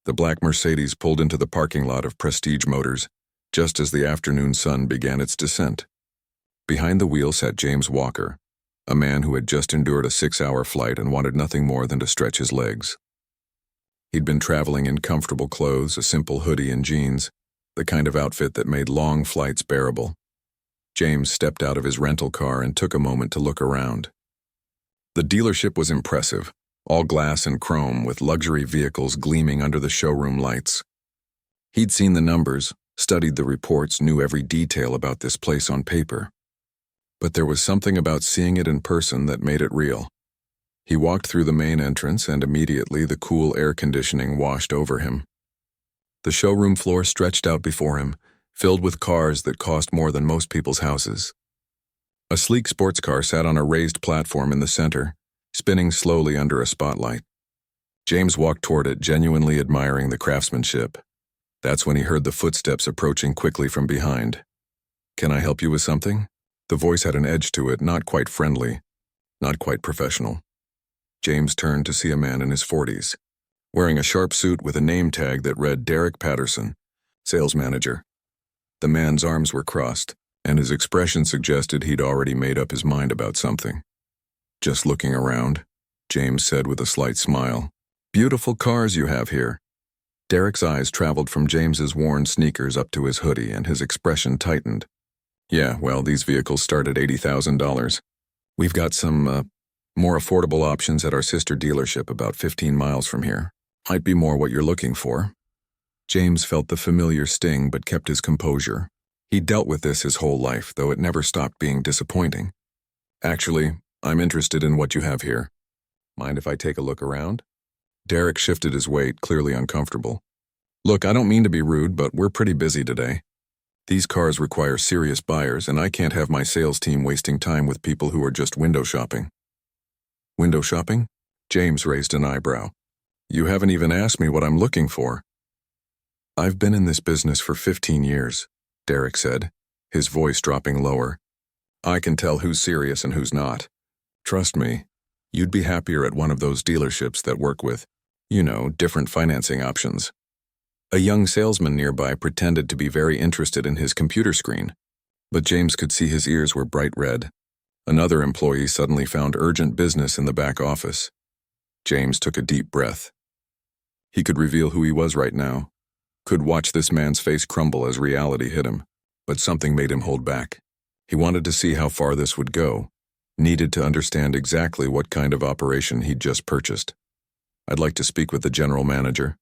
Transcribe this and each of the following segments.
The black Mercedes pulled into the parking lot of Prestige Motors, just as the afternoon sun began its descent. Behind the wheel sat James Walker, a man who had just endured a 6-hour flight and wanted nothing more than to stretch his legs. He'd been traveling in comfortable clothes, a simple hoodie and jeans, the kind of outfit that made long flights bearable. James stepped out of his rental car and took a moment to look around. The dealership was impressive, all glass and chrome with luxury vehicles gleaming under the showroom lights. He'd seen the numbers, studied the reports, knew every detail about this place on paper. But there was something about seeing it in person that made it real. He walked through the main entrance and immediately the cool air conditioning washed over him. The showroom floor stretched out before him, filled with cars that cost more than most people's houses. A sleek sports car sat on a raised platform in the center, spinning slowly under a spotlight. James walked toward it, genuinely admiring the craftsmanship. That's when he heard the footsteps approaching quickly from behind. "Can I help you with something?" The voice had an edge to it, not quite friendly, not quite professional. James turned to see a man in his 40s, wearing a sharp suit with a name tag that read Derek Patterson, sales manager. The man's arms were crossed, and his expression suggested he'd already made up his mind about something. "Just looking around," James said with a slight smile. "Beautiful cars you have here." Derek's eyes traveled from James's worn sneakers up to his hoodie, and his expression tightened. "Yeah, well, these vehicles start at $80,000. We've got some, more affordable options at our sister dealership about 15 miles from here. Might be more what you're looking for." James felt the familiar sting but kept his composure. He'd dealt with this his whole life, though it never stopped being disappointing. "Actually, I'm interested in what you have here. Mind if I take a look around?" Derek shifted his weight, clearly uncomfortable. "Look, I don't mean to be rude, but we're pretty busy today. These cars require serious buyers, and I can't have my sales team wasting time with people who are just window shopping." "Window shopping?" James raised an eyebrow. "You haven't even asked me what I'm looking for." "I've been in this business for 15 years, Derek said, his voice dropping lower. "I can tell who's serious and who's not. Trust me, you'd be happier at one of those dealerships that work with, different financing options." A young salesman nearby pretended to be very interested in his computer screen, but James could see his ears were bright red. Another employee suddenly found urgent business in the back office. James took a deep breath. He could reveal who he was right now, could watch this man's face crumble as reality hit him, but something made him hold back. He wanted to see how far this would go, needed to understand exactly what kind of operation he'd just purchased. "I'd like to speak with the general manager,"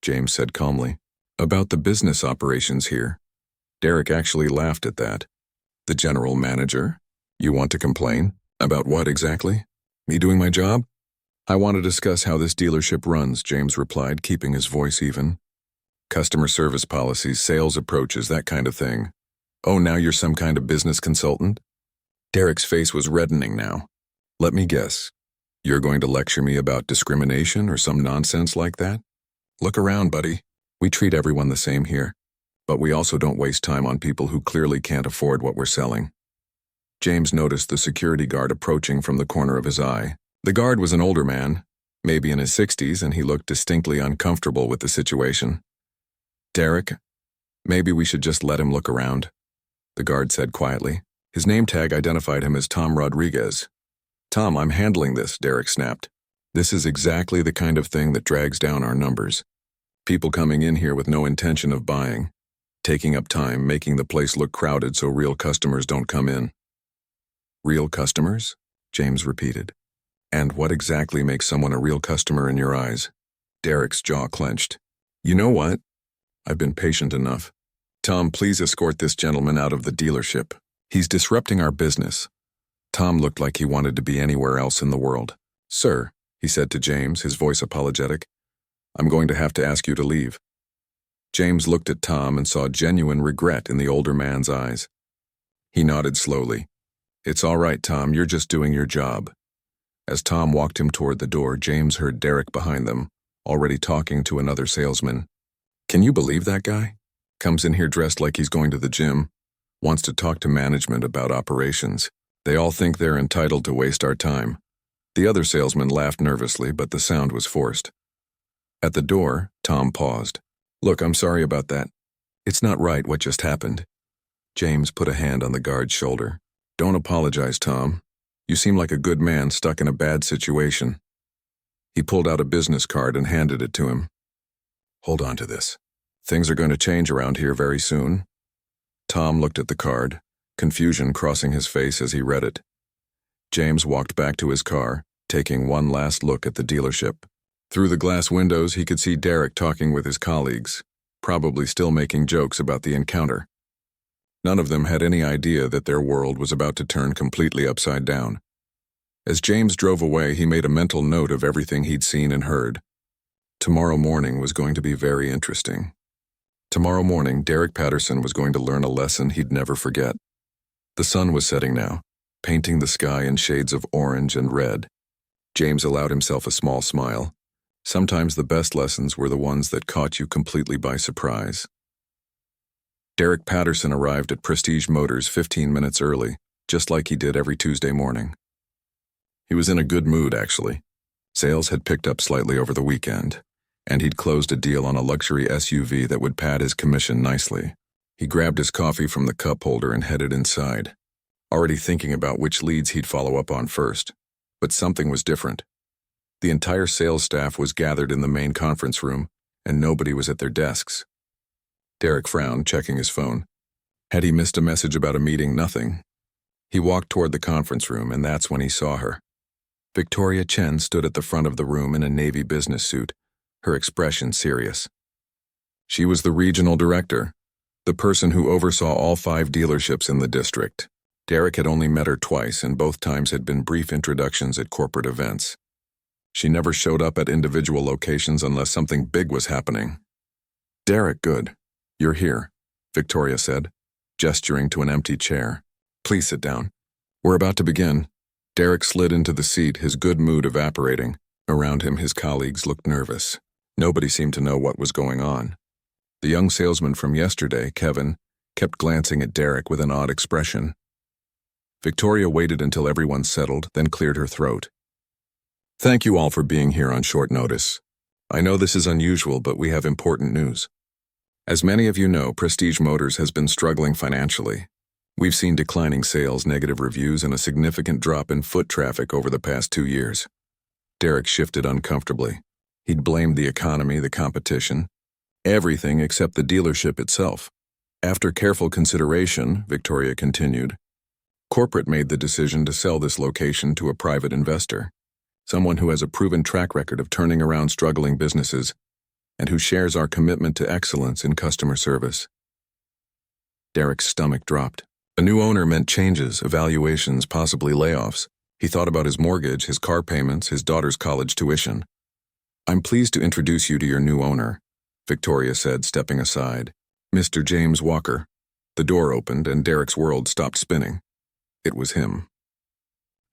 James said calmly. "About the business operations here." Derek actually laughed at that. "The general manager? You want to complain? About what exactly? Me doing my job?" "I want to discuss how this dealership runs," James replied, keeping his voice even. "Customer service policies, sales approaches, that kind of thing." "Oh, now you're some kind of business consultant?" Derek's face was reddening now. "Let me guess. You're going to lecture me about discrimination or some nonsense like that? Look around, buddy. We treat everyone the same here, but we also don't waste time on people who clearly can't afford what we're selling." James noticed the security guard approaching from the corner of his eye. The guard was an older man, maybe in his 60s, and he looked distinctly uncomfortable with the situation. "Derek, maybe we should just let him look around," the guard said quietly. His name tag identified him as Tom Rodriguez. "Tom, I'm handling this," Derek snapped. "This is exactly the kind of thing that drags down our numbers. People coming in here with no intention of buying, taking up time, making the place look crowded so real customers don't come in." "Real customers?" James repeated. "And what exactly makes someone a real customer in your eyes?" Derek's jaw clenched. "You know what? I've been patient enough. Tom, please escort this gentleman out of the dealership. He's disrupting our business." Tom looked like he wanted to be anywhere else in the world. "Sir," he said to James, his voice apologetic, "I'm going to have to ask you to leave." James looked at Tom and saw genuine regret in the older man's eyes. He nodded slowly. "It's all right, Tom, you're just doing your job." As Tom walked him toward the door, James heard Derek behind them, already talking to another salesman. "Can you believe that guy? Comes in here dressed like he's going to the gym, wants to talk to management about operations. They all think they're entitled to waste our time." The other salesman laughed nervously, but the sound was forced. At the door, Tom paused. "Look, I'm sorry about that. It's not right what just happened." James put a hand on the guard's shoulder. "Don't apologize, Tom. You seem like a good man stuck in a bad situation." He pulled out a business card and handed it to him. "Hold on to this. Things are going to change around here very soon." Tom looked at the card, confusion crossing his face as he read it. James walked back to his car, taking one last look at the dealership. Through the glass windows, he could see Derek talking with his colleagues, probably still making jokes about the encounter. None of them had any idea that their world was about to turn completely upside down. As James drove away, he made a mental note of everything he'd seen and heard. Tomorrow morning was going to be very interesting. Tomorrow morning, Derek Patterson was going to learn a lesson he'd never forget. The sun was setting now, painting the sky in shades of orange and red. James allowed himself a small smile. Sometimes the best lessons were the ones that caught you completely by surprise. Derek Patterson arrived at Prestige Motors 15 minutes early, just like he did every Tuesday morning. He was in a good mood, actually. Sales had picked up slightly over the weekend, and he'd closed a deal on a luxury SUV that would pad his commission nicely. He grabbed his coffee from the cup holder and headed inside, already thinking about which leads he'd follow up on first. But something was different. The entire sales staff was gathered in the main conference room, and nobody was at their desks. Derek frowned, checking his phone. Had he missed a message about a meeting? Nothing. He walked toward the conference room, and that's when he saw her. Victoria Chen stood at the front of the room in a navy business suit, her expression serious. She was the regional director, the person who oversaw all 5 dealerships in the district. Derek had only met her twice, and both times had been brief introductions at corporate events. She never showed up at individual locations unless something big was happening. "Derek, good. You're here," Victoria said, gesturing to an empty chair. "Please sit down. We're about to begin." Derek slid into the seat, his good mood evaporating. Around him, his colleagues looked nervous. Nobody seemed to know what was going on. The young salesman from yesterday, Kevin, kept glancing at Derek with an odd expression. Victoria waited until everyone settled, then cleared her throat. "Thank you all for being here on short notice. I know this is unusual, but we have important news. As many of you know, Prestige Motors has been struggling financially. We've seen declining sales, negative reviews, and a significant drop in foot traffic over the past 2 years." Derek shifted uncomfortably. He'd blamed the economy, the competition, everything except the dealership itself. "After careful consideration," Victoria continued, "corporate made the decision to sell this location to a private investor, someone who has a proven track record of turning around struggling businesses and who shares our commitment to excellence in customer service." Derek's stomach dropped. A new owner meant changes, evaluations, possibly layoffs. He thought about his mortgage, his car payments, his daughter's college tuition. "I'm pleased to introduce you to your new owner," Victoria said, stepping aside. "Mr. James Walker." The door opened and Derek's world stopped spinning. It was him.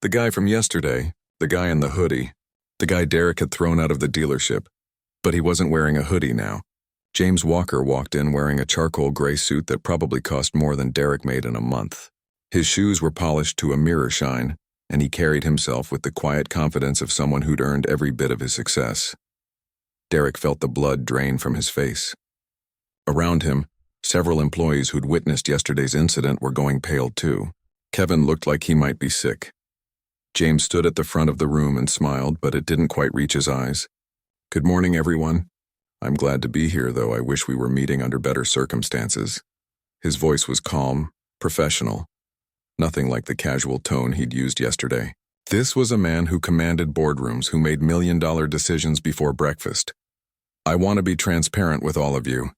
The guy from yesterday, the guy in the hoodie, the guy Derek had thrown out of the dealership. But he wasn't wearing a hoodie now. James Walker walked in wearing a charcoal gray suit that probably cost more than Derek made in a month. His shoes were polished to a mirror shine, and he carried himself with the quiet confidence of someone who'd earned every bit of his success. Derek felt the blood drain from his face. Around him, several employees who'd witnessed yesterday's incident were going pale too. Kevin looked like he might be sick. James stood at the front of the room and smiled, but it didn't quite reach his eyes. "Good morning, everyone. I'm glad to be here, though I wish we were meeting under better circumstances." His voice was calm, professional, nothing like the casual tone he'd used yesterday. This was a man who commanded boardrooms, who made million-dollar decisions before breakfast. "I want to be transparent with all of you,"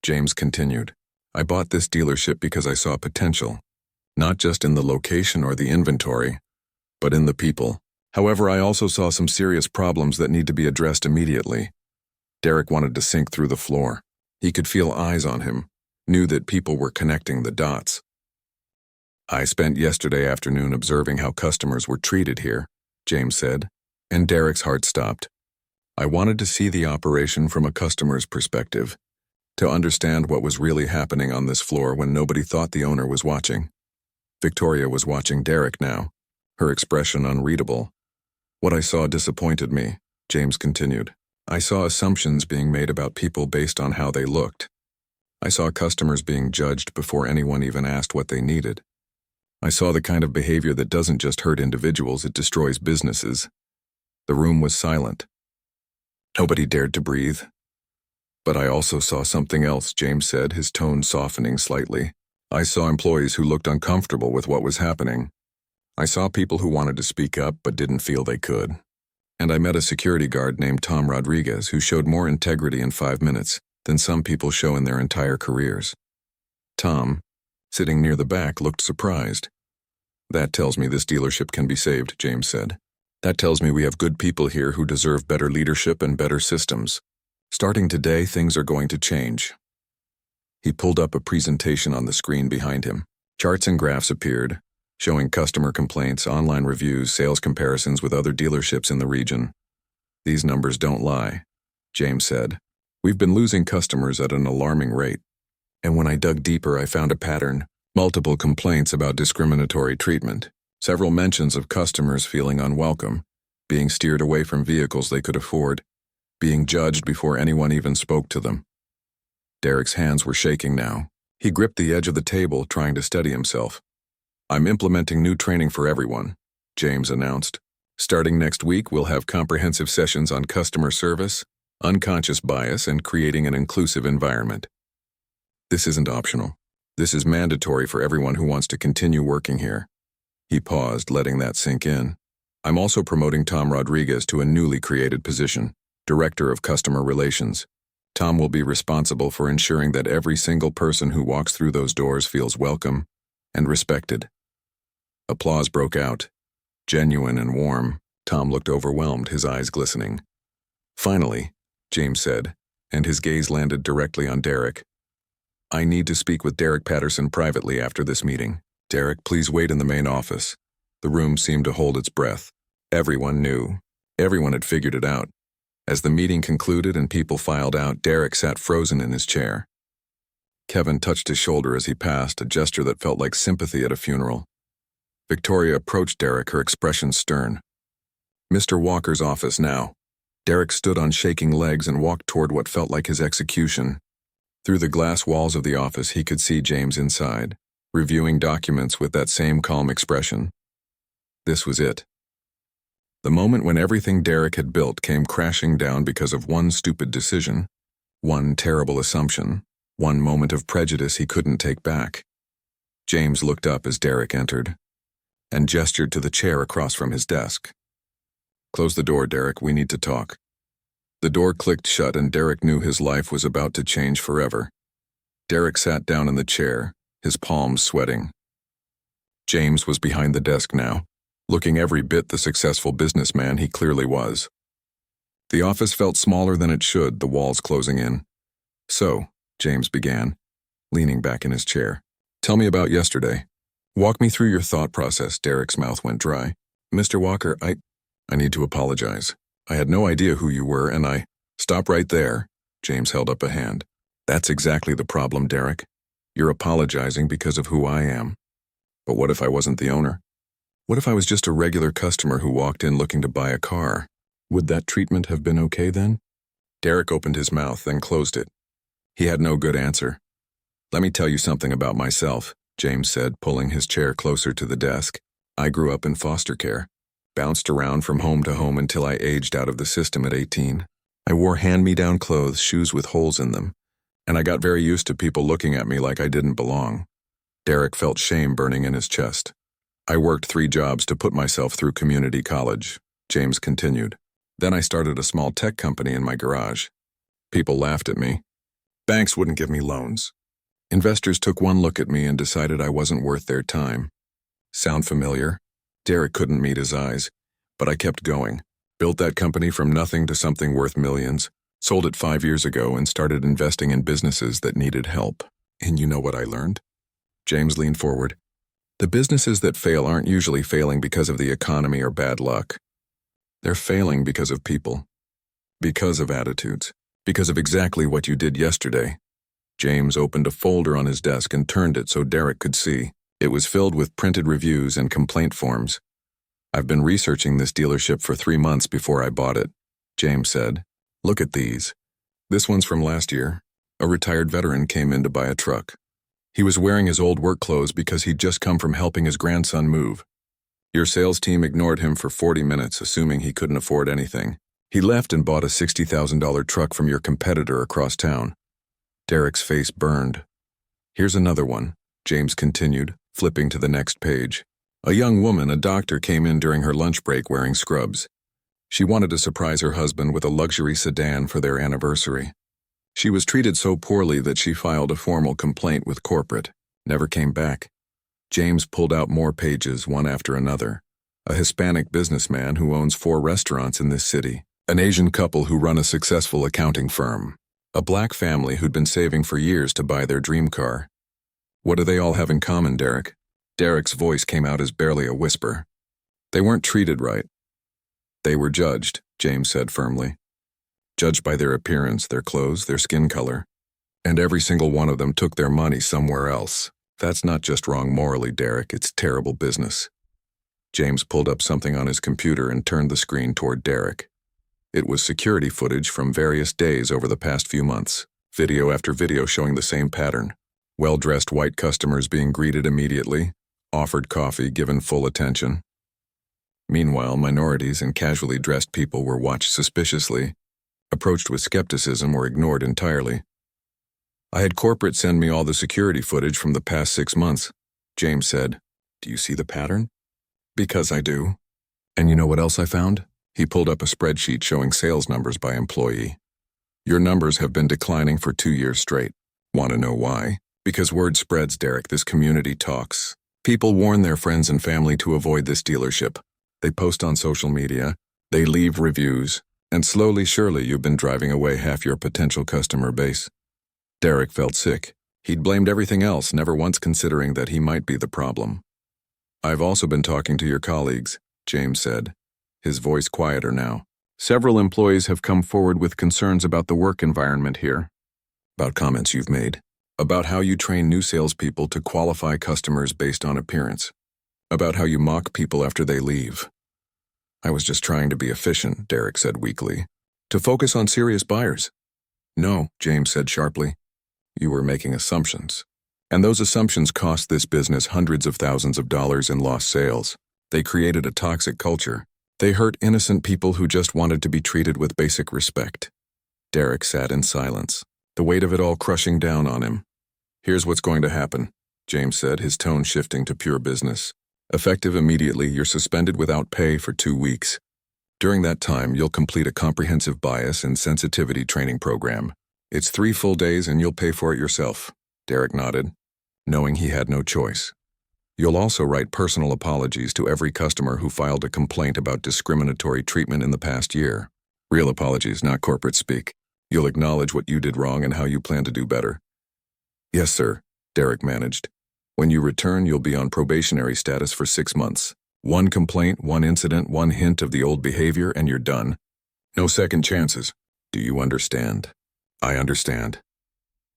James continued. "I bought this dealership because I saw potential, not just in the location or the inventory, but in the people. However, I also saw some serious problems that need to be addressed immediately." Derek wanted to sink through the floor. He could feel eyes on him, knew that people were connecting the dots. "I spent yesterday afternoon observing how customers were treated here," James said, and Derek's heart stopped. "I wanted to see the operation from a customer's perspective, to understand what was really happening on this floor when nobody thought the owner was watching." Victoria was watching Derek now, her expression unreadable. "What I saw disappointed me," James continued. I saw assumptions being made about people based on how they looked. I saw customers being judged before anyone even asked what they needed. I saw the kind of behavior that doesn't just hurt individuals, it destroys businesses. The room was silent. Nobody dared to breathe. But I also saw something else, James said, his tone softening slightly. I saw employees who looked uncomfortable with what was happening. I saw people who wanted to speak up but didn't feel they could. And I met a security guard named Tom Rodriguez who showed more integrity in 5 minutes than some people show in their entire careers. Tom, sitting near the back, looked surprised. That tells me this dealership can be saved, James said. That tells me we have good people here who deserve better leadership and better systems. Starting today, things are going to change. He pulled up a presentation on the screen behind him. Charts and graphs appeared, showing customer complaints, online reviews, sales comparisons with other dealerships in the region. These numbers don't lie, James said. We've been losing customers at an alarming rate. And when I dug deeper, I found a pattern. Multiple complaints about discriminatory treatment. Several mentions of customers feeling unwelcome, being steered away from vehicles they could afford, being judged before anyone even spoke to them. Derek's hands were shaking now. He gripped the edge of the table, trying to steady himself. I'm implementing new training for everyone, James announced. Starting next week, we'll have comprehensive sessions on customer service, unconscious bias, and creating an inclusive environment. This isn't optional. This is mandatory for everyone who wants to continue working here. He paused, letting that sink in. I'm also promoting Tom Rodriguez to a newly created position, Director of Customer Relations. Tom will be responsible for ensuring that every single person who walks through those doors feels welcome and respected. Applause broke out, genuine and warm. Tom looked overwhelmed, his eyes glistening. Finally, James said, and his gaze landed directly on Derek. I need to speak with Derek Patterson privately after this meeting. Derek, please wait in the main office. The room seemed to hold its breath. Everyone knew. Everyone had figured it out. As the meeting concluded and people filed out, Derek sat frozen in his chair. Kevin touched his shoulder as he passed, a gesture that felt like sympathy at a funeral. Victoria approached Derek, her expression stern. Mr. Walker's office now. Derek stood on shaking legs and walked toward what felt like his execution. Through the glass walls of the office, he could see James inside, reviewing documents with that same calm expression. This was it. The moment when everything Derek had built came crashing down because of one stupid decision, one terrible assumption, one moment of prejudice he couldn't take back. James looked up as Derek entered and gestured to the chair across from his desk. Close the door, Derek, we need to talk. The door clicked shut and Derek knew his life was about to change forever. Derek sat down in the chair, his palms sweating. James was behind the desk now, looking every bit the successful businessman he clearly was. The office felt smaller than it should, the walls closing in. So, James began, leaning back in his chair. Tell me about yesterday. Walk me through your thought process. Derek's mouth went dry. Mr. Walker, I need to apologize. I had no idea who you were, and Stop right there. James held up a hand. That's exactly the problem, Derek. You're apologizing because of who I am. But what if I wasn't the owner? What if I was just a regular customer who walked in looking to buy a car? Would that treatment have been okay then? Derek opened his mouth, then closed it. He had no good answer. Let me tell you something about myself, James said, pulling his chair closer to the desk. I grew up in foster care, bounced around from home to home until I aged out of the system at 18. I wore hand-me-down clothes, shoes with holes in them, and I got very used to people looking at me like I didn't belong. Derek felt shame burning in his chest. I worked 3 jobs to put myself through community college, James continued. Then I started a small tech company in my garage. People laughed at me. Banks wouldn't give me loans. Investors took one look at me and decided I wasn't worth their time. Sound familiar? Derek couldn't meet his eyes, but I kept going. Built that company from nothing to something worth millions, sold it 5 years ago and started investing in businesses that needed help. And you know what I learned? James leaned forward. The businesses that fail aren't usually failing because of the economy or bad luck. They're failing because of people, because of attitudes, because of exactly what you did yesterday. James opened a folder on his desk and turned it so Derek could see. It was filled with printed reviews and complaint forms. I've been researching this dealership for 3 months before I bought it, James said. Look at these. This one's from last year. A retired veteran came in to buy a truck. He was wearing his old work clothes because he'd just come from helping his grandson move. Your sales team ignored him for 40 minutes, assuming he couldn't afford anything. He left and bought a $60,000 truck from your competitor across town. Derek's face burned. Here's another one, James continued, flipping to the next page. A young woman, a doctor, came in during her lunch break wearing scrubs. She wanted to surprise her husband with a luxury sedan for their anniversary. She was treated so poorly that she filed a formal complaint with corporate. Never came back. James pulled out more pages, one after another. A Hispanic businessman who owns 4 restaurants in this city. An Asian couple who run a successful accounting firm. A black family who'd been saving for years to buy their dream car. What do they all have in common, Derek? Derek's voice came out as barely a whisper. They weren't treated right. They were judged, James said firmly. Judged by their appearance, their clothes, their skin color. And every single one of them took their money somewhere else. That's not just wrong morally, Derek, it's terrible business. James pulled up something on his computer and turned the screen toward Derek. It was security footage from various days over the past few months, video after video showing the same pattern. Well-dressed white customers being greeted immediately, offered coffee, given full attention. Meanwhile, minorities and casually dressed people were watched suspiciously, approached with skepticism, or ignored entirely. I had corporate send me all the security footage from the past 6 months, James said. Do you see the pattern? Because I do. And you know what else I found? He pulled up a spreadsheet showing sales numbers by employee. Your numbers have been declining for 2 years straight. Want to know why? Because word spreads, Derek, this community talks. People warn their friends and family to avoid this dealership. They post on social media, they leave reviews, and slowly, surely, you've been driving away half your potential customer base. Derek felt sick. He'd blamed everything else, never once considering that he might be the problem. I've also been talking to your colleagues, James said, his voice quieter now. Several employees have come forward with concerns about the work environment here. About comments you've made. About how you train new salespeople to qualify customers based on appearance. About how you mock people after they leave. I was just trying to be efficient, Derek said weakly. To focus on serious buyers. No, James said sharply. You were making assumptions. And those assumptions cost this business hundreds of thousands of dollars in lost sales. They created a toxic culture. They hurt innocent people who just wanted to be treated with basic respect. Derek sat in silence, the weight of it all crushing down on him. Here's what's going to happen, James said, his tone shifting to pure business. Effective immediately, you're suspended without pay for 2 weeks. During that time, you'll complete a comprehensive bias and sensitivity training program. It's 3 full days and you'll pay for it yourself. Derek nodded, knowing he had no choice. You'll also write personal apologies to every customer who filed a complaint about discriminatory treatment in the past year. Real apologies, not corporate speak. You'll acknowledge what you did wrong and how you plan to do better. Yes, sir, Derek managed. When you return, you'll be on probationary status for 6 months. 1 complaint, 1 incident, 1 hint of the old behavior, and you're done. No second chances. Do you understand? I understand.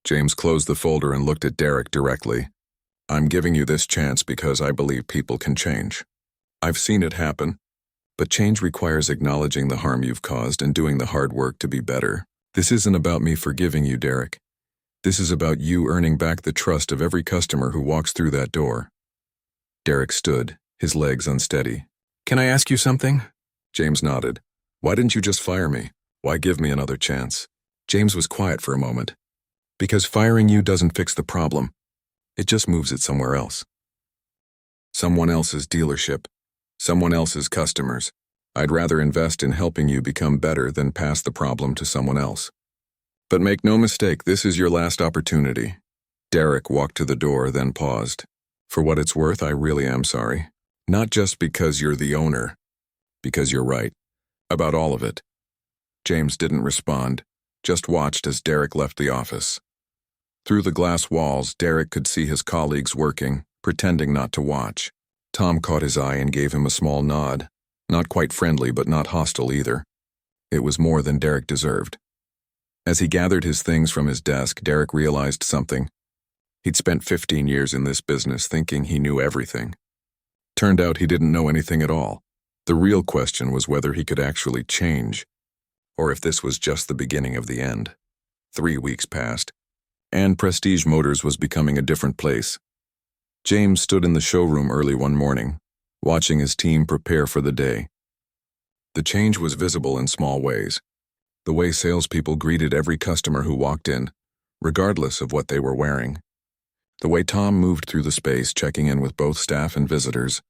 James closed the folder and looked at Derek directly. I'm giving you this chance because I believe people can change. I've seen it happen. But change requires acknowledging the harm you've caused and doing the hard work to be better. This isn't about me forgiving you, Derek. This is about you earning back the trust of every customer who walks through that door. Derek stood, his legs unsteady. Can I ask you something? James nodded. Why didn't you just fire me? Why give me another chance? James was quiet for a moment. Because firing you doesn't fix the problem. It just moves it somewhere else. Someone else's dealership. Someone else's customers. I'd rather invest in helping you become better than pass the problem to someone else. But make no mistake, this is your last opportunity. Derek walked to the door, then paused. For what it's worth, I really am sorry. Not just because you're the owner. Because you're right. About all of it. James didn't respond, just watched as Derek left the office. Through the glass walls, Derek could see his colleagues working, pretending not to watch. Tom caught his eye and gave him a small nod. Not quite friendly, but not hostile either. It was more than Derek deserved. As he gathered his things from his desk, Derek realized something. He'd spent 15 years in this business thinking he knew everything. Turned out he didn't know anything at all. The real question was whether he could actually change. or if this was just the beginning of the end. 3 weeks passed, and Prestige Motors was becoming a different place. James stood in the showroom early one morning, watching his team prepare for the day. The change was visible in small ways. The way salespeople greeted every customer who walked in, regardless of what they were wearing. The way Tom moved through the space, checking in with both staff and visitors,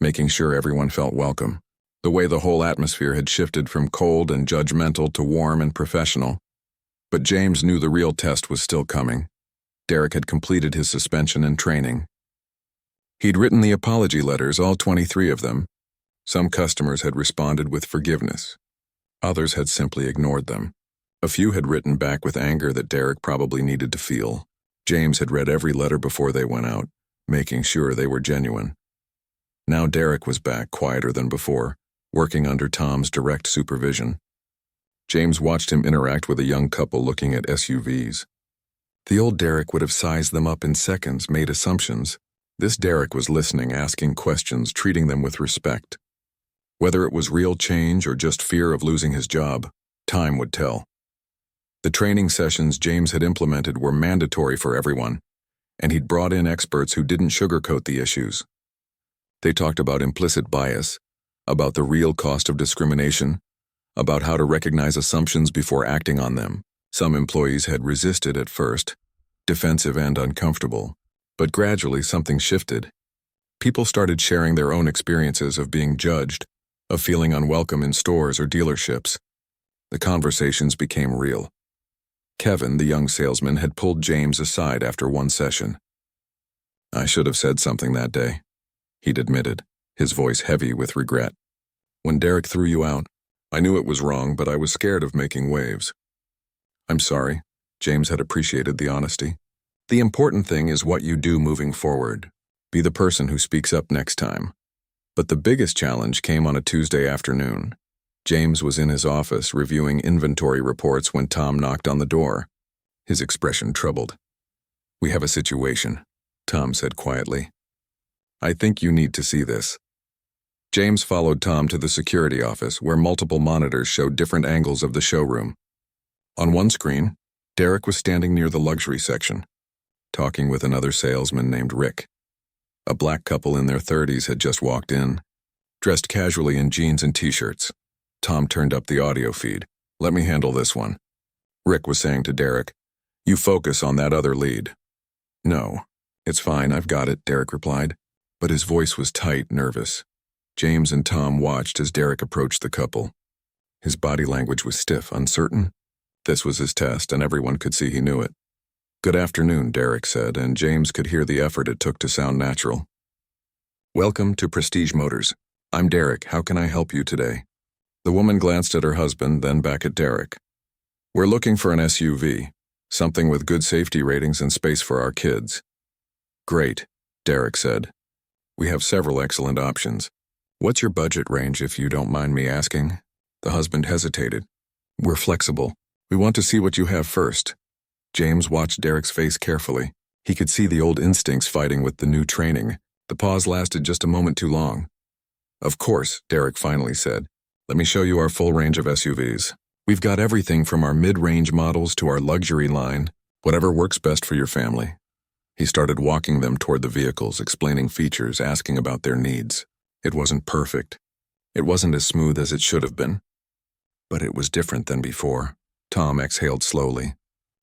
making sure everyone felt welcome. The way the whole atmosphere had shifted from cold and judgmental to warm and professional. But James knew the real test was still coming. Derek had completed his suspension and training. He'd written the apology letters, all 23 of them. Some customers had responded with forgiveness. Others had simply ignored them. A few had written back with anger that Derek probably needed to feel. James had read every letter before they went out, making sure they were genuine. Now Derek was back, quieter than before, working under Tom's direct supervision. James watched him interact with a young couple looking at SUVs. The old Derek would have sized them up in seconds, made assumptions. This Derek was listening, asking questions, treating them with respect. Whether it was real change or just fear of losing his job, time would tell. The training sessions James had implemented were mandatory for everyone, and he'd brought in experts who didn't sugarcoat the issues. They talked about implicit bias, about the real cost of discrimination, about how to recognize assumptions before acting on them. Some employees had resisted at first, defensive and uncomfortable, but gradually something shifted. People started sharing their own experiences of being judged, of feeling unwelcome in stores or dealerships. The conversations became real. Kevin, the young salesman, had pulled James aside after one session. "I should have said something that day," he'd admitted, his voice heavy with regret. "When Derek threw you out, I knew it was wrong, but I was scared of making waves." "I'm sorry," James had appreciated the honesty. "The important thing is what you do moving forward. Be the person who speaks up next time." But the biggest challenge came on a Tuesday afternoon. James was in his office reviewing inventory reports when Tom knocked on the door, his expression troubled. "We have a situation," Tom said quietly. "I think you need to see this." James followed Tom to the security office, where multiple monitors showed different angles of the showroom. On one screen, Derek was standing near the luxury section, talking with another salesman named Rick. A black couple in their 30s had just walked in, dressed casually in jeans and t-shirts. Tom turned up the audio feed. "Let me handle this one," Rick was saying to Derek. "You focus on that other lead." "No, it's fine, I've got it," Derek replied, but his voice was tight, nervous. James and Tom watched as Derek approached the couple. His body language was stiff, uncertain. This was his test, and everyone could see he knew it. "Good afternoon," Derek said, and James could hear the effort it took to sound natural. "Welcome to Prestige Motors. I'm Derek. How can I help you today?" The woman glanced at her husband, then back at Derek. "We're looking for an SUV, something with good safety ratings and space for our kids." "Great," Derek said. "We have several excellent options. What's your budget range, if you don't mind me asking?" The husband hesitated. "We're flexible. We want to see what you have first." James watched Derek's face carefully. He could see the old instincts fighting with the new training. The pause lasted just a moment too long. "Of course," Derek finally said. "Let me show you our full range of SUVs. We've got everything from our mid-range models to our luxury line, whatever works best for your family." He started walking them toward the vehicles, explaining features, asking about their needs. It wasn't perfect. It wasn't as smooth as it should have been. But it was different than before. Tom exhaled slowly.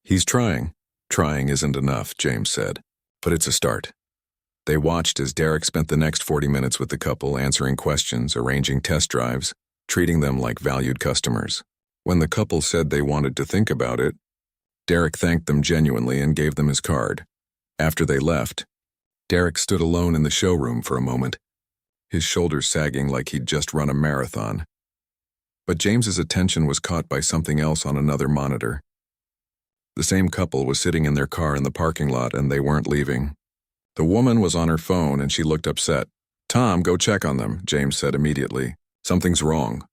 "He's trying." "Trying isn't enough," James said, "but it's a start." They watched as Derek spent the next 40 minutes with the couple, answering questions, arranging test drives, treating them like valued customers. When the couple said they wanted to think about it, Derek thanked them genuinely and gave them his card. After they left, Derek stood alone in the showroom for a moment, his shoulders sagging like he'd just run a marathon. But James's attention was caught by something else on another monitor. The same couple was sitting in their car in the parking lot, and they weren't leaving. The woman was on her phone, and she looked upset. "Tom, go check on them," James said immediately. "Something's wrong."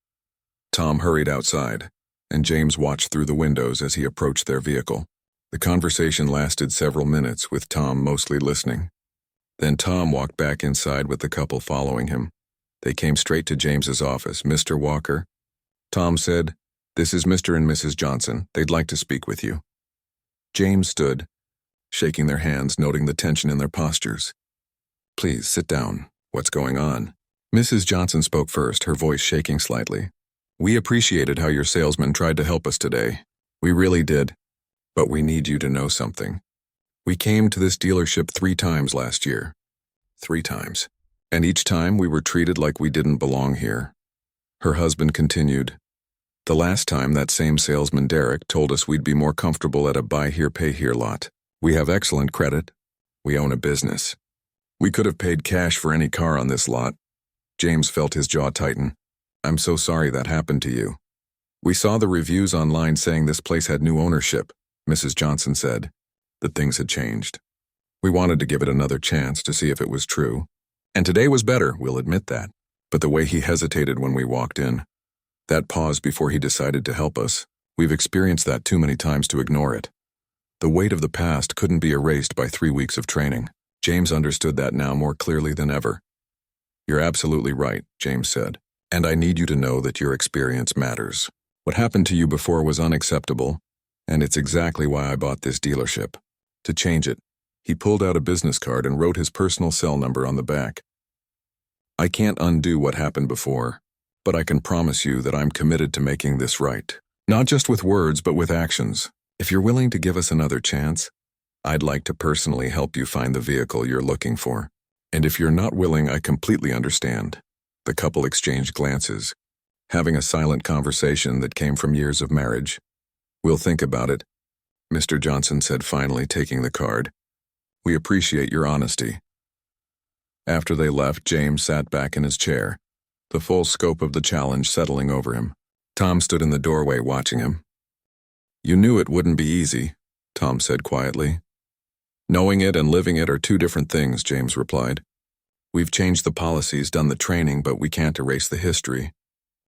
Tom hurried outside, and James watched through the windows as he approached their vehicle. The conversation lasted several minutes, with Tom mostly listening. Then Tom walked back inside with the couple following him. They came straight to James's office. "Mr. Walker," Tom said, This is Mr. and Mrs. Johnson. They'd like to speak with you. James stood, shaking their hands, noting the tension in their postures. Please, sit down. What's going on? Mrs. Johnson spoke first, her voice shaking slightly. We appreciated how your salesman tried to help us today. We really did. But we need you to know something. We came to this dealership 3 times last year. 3 times. And each time we were treated like we didn't belong here. Her husband continued. The last time that same salesman Derek told us we'd be more comfortable at a buy here pay here lot. We have excellent credit. We own a business. We could have paid cash for any car on this lot. James felt his jaw tighten. I'm so sorry that happened to you. We saw the reviews online saying this place had new ownership, Mrs. Johnson said, that things had changed. We wanted to give it another chance to see if it was true. And today was better, we'll admit that. But the way he hesitated when we walked in, that pause before he decided to help us, we've experienced that too many times to ignore it. The weight of the past couldn't be erased by 3 weeks of training. James understood that now more clearly than ever. You're absolutely right, James said. And I need you to know that your experience matters. What happened to you before was unacceptable, and it's exactly why I bought this dealership. To change it, he pulled out a business card and wrote his personal cell number on the back. I can't undo what happened before, but I can promise you that I'm committed to making this right. Not just with words, but with actions. If you're willing to give us another chance, I'd like to personally help you find the vehicle you're looking for. And if you're not willing, I completely understand. The couple exchanged glances, having a silent conversation that came from years of marriage. We'll think about it, Mr. Johnson said finally, taking the card. We appreciate your honesty. After they left, James sat back in his chair, the full scope of the challenge settling over him. Tom stood in the doorway watching him. You knew it wouldn't be easy, Tom said quietly. Knowing it and living it are 2 different things, James replied. We've changed the policies, done the training, but we can't erase the history.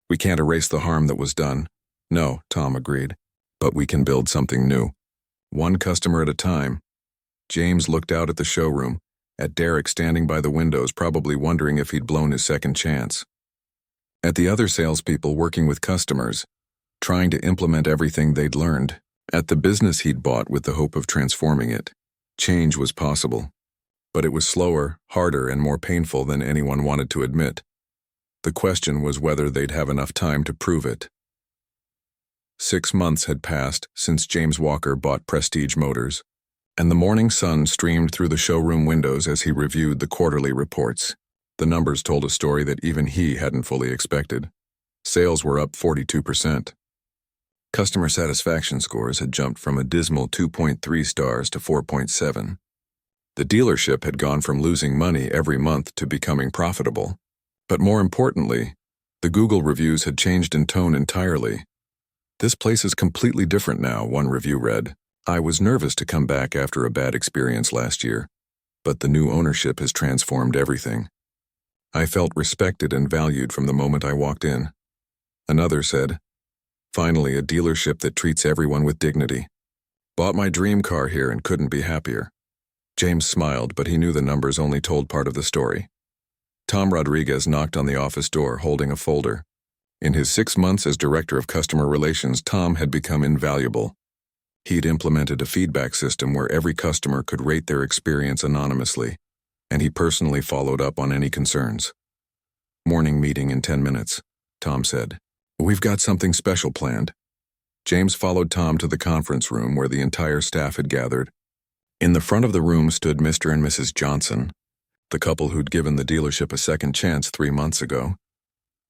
We can't erase the harm that was done. No, Tom agreed. But we can build something new. 1 customer at a time. James looked out at the showroom, at Derek standing by the windows, probably wondering if he'd blown his second chance. At the other salespeople working with customers, trying to implement everything they'd learned. At the business he'd bought with the hope of transforming it. Change was possible. But it was slower, harder, and more painful than anyone wanted to admit. The question was whether they'd have enough time to prove it. 6 months had passed since James Walker bought Prestige Motors, and the morning sun streamed through the showroom windows as he reviewed the quarterly reports. The numbers told a story that even he hadn't fully expected. Sales were up 42%. Customer satisfaction scores had jumped from a dismal 2.3 stars to 4.7. The dealership had gone from losing money every month to becoming profitable. But more importantly, the Google reviews had changed in tone entirely. This place is completely different now, one review read. I was nervous to come back after a bad experience last year, but the new ownership has transformed everything. I felt respected and valued from the moment I walked in. Another said, finally a dealership that treats everyone with dignity. Bought my dream car here and couldn't be happier. James smiled, but he knew the numbers only told part of the story. Tom Rodriguez knocked on the office door holding a folder. In his 6 months as Director of Customer Relations, Tom had become invaluable. He'd implemented a feedback system where every customer could rate their experience anonymously, and he personally followed up on any concerns. Morning meeting in 10 minutes, Tom said. We've got something special planned. James followed Tom to the conference room where the entire staff had gathered. In the front of the room stood Mr. and Mrs. Johnson, the couple who'd given the dealership a second chance 3 months ago.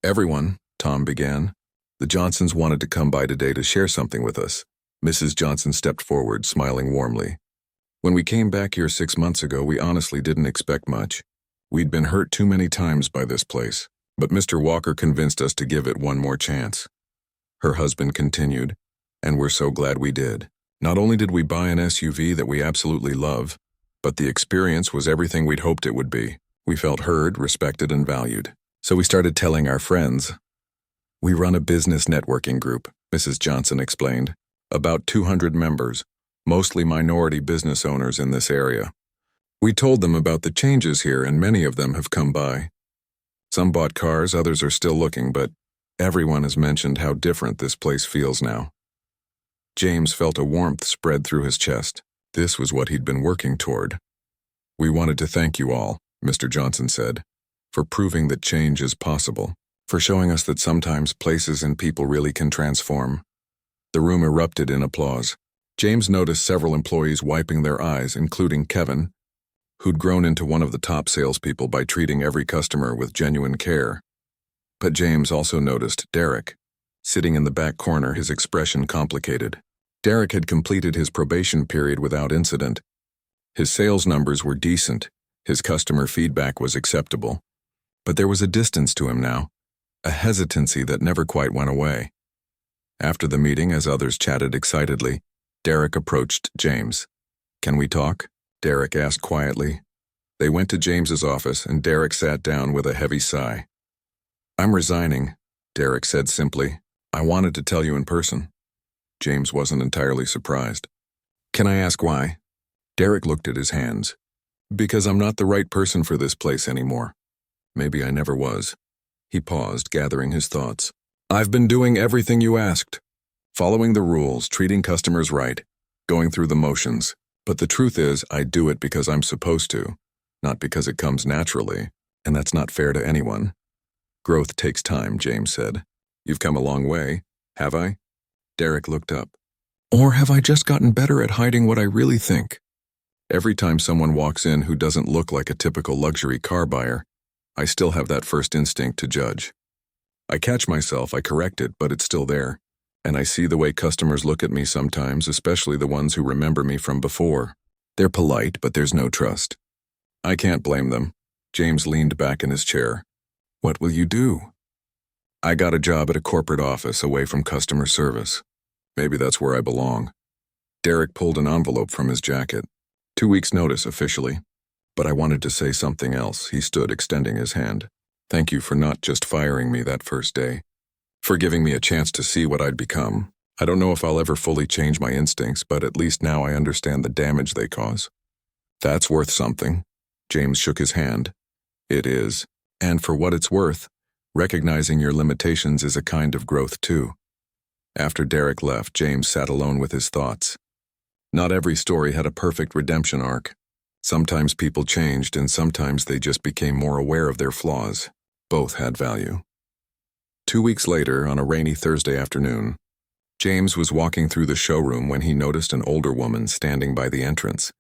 Everyone, Tom began. The Johnsons wanted to come by today to share something with us. Mrs. Johnson stepped forward, smiling warmly. When we came back here 6 months ago, we honestly didn't expect much. We'd been hurt too many times by this place, but Mr. Walker convinced us to give it one more chance. Her husband continued, and we're so glad we did. Not only did we buy an SUV that we absolutely love, but the experience was everything we'd hoped it would be. We felt heard, respected, and valued. So we started telling our friends. We run a business networking group, Mrs. Johnson explained. About 200 members, mostly minority business owners in this area. We told them about the changes here, and many of them have come by. Some bought cars, others are still looking, but Everyone has mentioned how different this place feels now. James felt a warmth spread through his chest. This was what he'd been working toward. "We wanted to thank you all," Mr. Johnson said, "for proving that change is possible, for showing us that sometimes places and people really can transform." The room erupted in applause. James noticed several employees wiping their eyes, including Kevin, who'd grown into one of the top salespeople by treating every customer with genuine care. But James also noticed Derek, sitting in the back corner, his expression complicated. Derek had completed his probation period without incident. His sales numbers were decent, his customer feedback was acceptable. But there was a distance to him now, a hesitancy that never quite went away. After the meeting, as others chatted excitedly, Derek approached James. "Can we talk?" Derek asked quietly. They went to James's office, and Derek sat down with a heavy sigh. "I'm resigning," Derek said simply. "I wanted to tell you in person." James wasn't entirely surprised. "Can I ask why?" Derek looked at his hands. "Because I'm not the right person for this place anymore. Maybe I never was." He paused, gathering his thoughts. "I've been doing everything you asked. Following the rules, treating customers right, going through the motions. But the truth is, I do it because I'm supposed to, not because it comes naturally, and that's not fair to anyone." "Growth takes time," James said. "You've come a long way, have I?" Derek looked up. "Or have I just gotten better at hiding what I really think? Every time someone walks in who doesn't look like a typical luxury car buyer, I still have that first instinct to judge. I catch myself, I correct it, but it's still there. And I see the way customers look at me sometimes, especially the ones who remember me from before. They're polite, but there's no trust. I can't blame them." James leaned back in his chair. "What will you do?" "I got a job at a corporate office away from customer service. Maybe that's where I belong." Derek pulled an envelope from his jacket. 2 weeks' notice officially. "But I wanted to say something else." He stood, extending his hand. "Thank you for not just firing me that first day, for giving me a chance to see what I'd become. I don't know if I'll ever fully change my instincts, but at least now I understand the damage they cause." "That's worth something." James shook his hand. "It is. And for what it's worth, recognizing your limitations is a kind of growth too." After Derek left, James sat alone with his thoughts. Not every story had a perfect redemption arc. Sometimes people changed, and sometimes they just became more aware of their flaws. Both had value. 2 weeks later, on a rainy Thursday afternoon, James was walking through the showroom when he noticed an older woman standing by the entrance,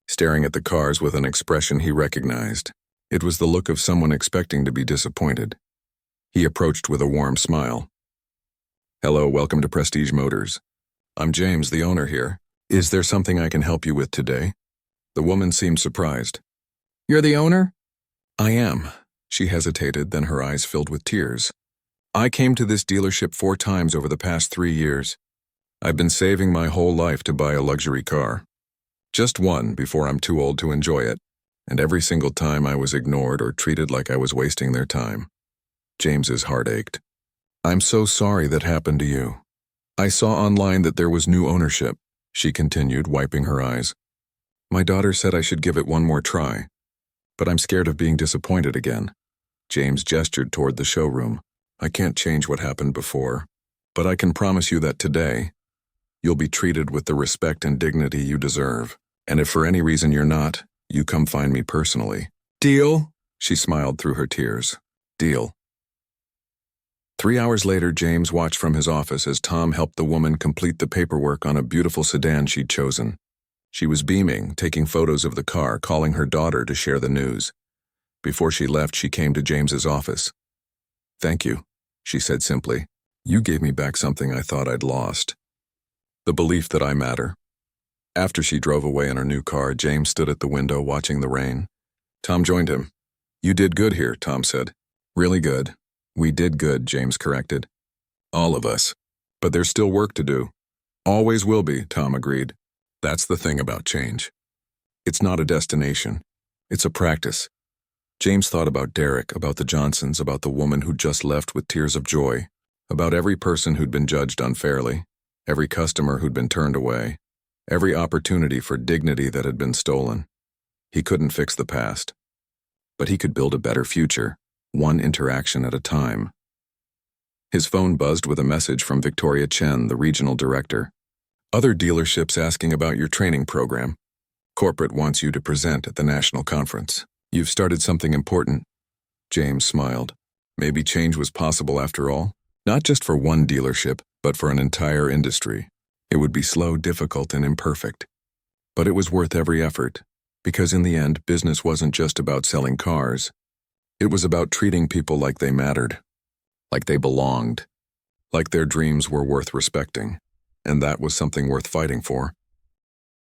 staring at the cars with an expression he recognized. It was the look of someone expecting to be disappointed. He approached with a warm smile. "Hello, welcome to Prestige Motors. I'm James, the owner here. Is there something I can help you with today?" The woman seemed surprised. "You're the owner?" "I am." She hesitated, then her eyes filled with tears. "I came to this dealership 4 times over the past 3 years. I've been saving my whole life to buy a luxury car. Just one before I'm too old to enjoy it, and every single time I was ignored or treated like I was wasting their time." James's heart ached. "I'm so sorry that happened to you. I saw online that there was new ownership," she continued, wiping her eyes. "My daughter said I should give it one more try, but I'm scared of being disappointed again." James gestured toward the showroom. "I can't change what happened before, but I can promise you that today, you'll be treated with the respect and dignity you deserve. And if for any reason you're not, you come find me personally." "Deal?" She smiled through her tears. "Deal." 3 hours later, James watched from his office as Tom helped the woman complete the paperwork on a beautiful sedan she'd chosen. She was beaming, taking photos of the car, calling her daughter to share the news. Before she left, she came to James's office. "Thank you," she said simply. "You gave me back something I thought I'd lost. The belief that I matter." After she drove away in her new car, James stood at the window watching the rain. Tom joined him. "You did good here," Tom said. "Really good." "We did good," James corrected. "All of us. But there's still work to do." "Always will be," Tom agreed. "That's the thing about change. It's not a destination. It's a practice." James thought about Derek, about the Johnsons, about the woman who'd just left with tears of joy, about every person who'd been judged unfairly, every customer who'd been turned away, every opportunity for dignity that had been stolen. He couldn't fix the past, but he could build a better future, one interaction at a time. His phone buzzed with a message from Victoria Chen, the regional director. Other dealerships asking about your training program. Corporate wants you to present at the national conference. You've started something important. James smiled. Maybe change was possible after all. Not just for one dealership, but for an entire industry. It would be slow, difficult, and imperfect. But it was worth every effort, because in the end, business wasn't just about selling cars. It was about treating people like they mattered, like they belonged, like their dreams were worth respecting, and that was something worth fighting for.